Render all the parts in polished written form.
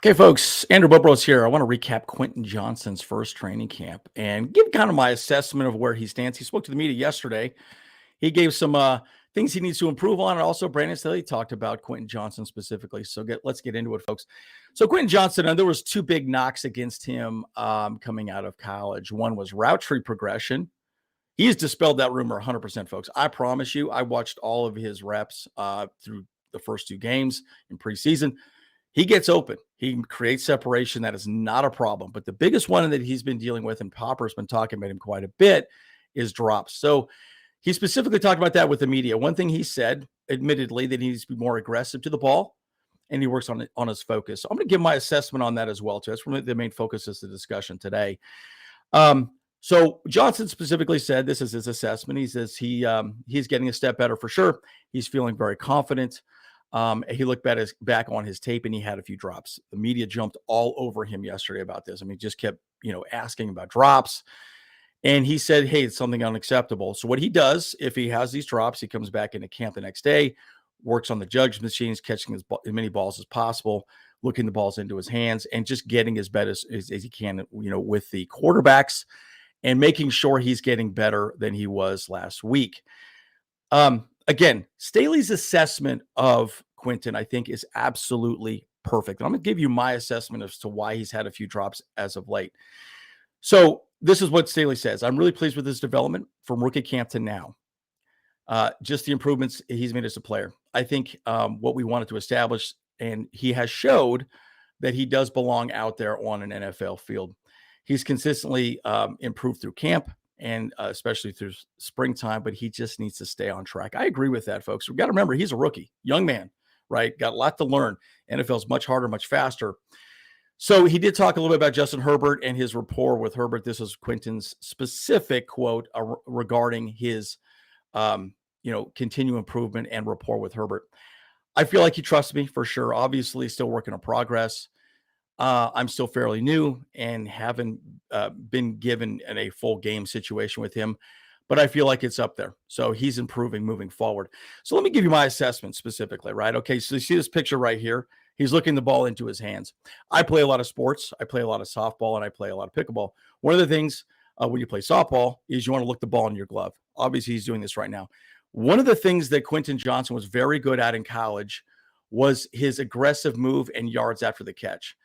Okay, folks, Andrew Bobros here. I want to recap Quentin Johnston's first training camp and give kind of my assessment of where he stands. He spoke to the media yesterday. He gave some things he needs to improve on, and also Brandon Staley talked about Quentin Johnston specifically. So let's get into it, folks. So Quentin Johnston, there was two big knocks against him coming out of college. One was route tree progression. He has dispelled that rumor 100%, folks. I promise you, I watched all of his reps through the first two games in preseason. He gets open. He creates separation. That is not a problem. But the biggest one that he's been dealing with, and Popper's been talking about him quite a bit, is drops. So he specifically talked about that with the media. One thing he said, admittedly, that he needs to be more aggressive to the ball, and he works on his focus. So I'm going to give my assessment on that as well, too. That's really the main focus of the discussion today. So Johnson specifically said, this is his assessment. He says he's getting a step better for sure. He's feeling very confident. He looked back on his tape and he had a few drops. The media jumped all over him yesterday about this. I mean, just kept, asking about drops. And he said, hey, it's something unacceptable. So what he does, if he has these drops, he comes back into camp the next day, works on the judge machines, catching as many balls as possible, looking the balls into his hands, and just getting as best as he can, with the quarterbacks and making sure he's getting better than he was last week. Again, Staley's assessment of Quentin, I think, is absolutely perfect. And I'm going to give you my assessment as to why he's had a few drops as of late. So this is what Staley says. I'm really pleased with his development from rookie camp to now. Just the improvements he's made as a player. I think what we wanted to establish, and he has showed that he does belong out there on an NFL field. He's consistently improved through camp, and especially through springtime, but he just needs to stay on track. I agree with that, folks. We've got to remember, he's a rookie, young man, right? Got a lot to learn. NFL's much harder, much faster. So he did talk a little bit about Justin Herbert and his rapport with Herbert. This is Quentin's specific quote regarding his, continued improvement and rapport with Herbert. I feel like he trusts me for sure. Obviously, still working in progress. I'm still fairly new and haven't been given in a full game situation with him, but I feel like it's up there. So he's improving moving forward. So let me give you my assessment specifically, right? Okay, so you see this picture right here. He's looking the ball into his hands. I play a lot of sports. I play a lot of softball, and I play a lot of pickleball. One of the things when you play softball is you want to look the ball in your glove. Obviously, he's doing this right now. One of the things that Quentin Johnston was very good at in college was his aggressive move and yards after the catch.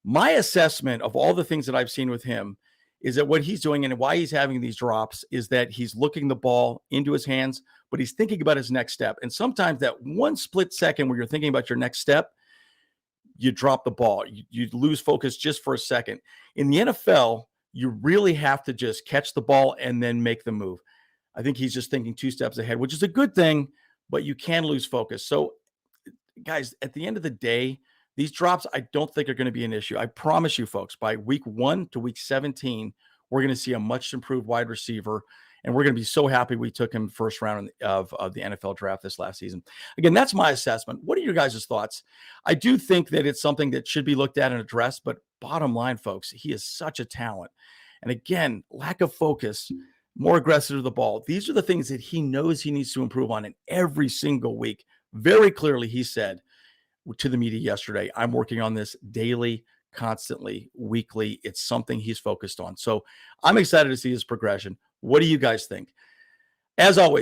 My assessment of all the things that I've seen with him is that what he's doing and why he's having these drops is that he's looking the ball into his hands, but he's thinking about his next step. And sometimes that one split second where you're thinking about your next step, you drop the ball. You lose focus just for a second. In the NFL, you really have to just catch the ball and then make the move. I think he's just thinking two steps ahead, which is a good thing, but you can lose focus. So, guys, at the end of the day, these drops, I don't think are going to be an issue. I promise you, folks, by week 1 to week 17, we're going to see a much improved wide receiver, and we're going to be so happy we took him first round of the NFL draft this last season. Again, that's my assessment. What are your guys' thoughts? I do think that it's something that should be looked at and addressed, but bottom line, folks, he is such a talent. And again, lack of focus, more aggressive to the ball. These are the things that he knows he needs to improve on in every single week. Very clearly, he said to the media yesterday, I'm working on this daily, constantly, weekly. It's something he's focused on. So I'm excited to see his progression. What do you guys think? As always,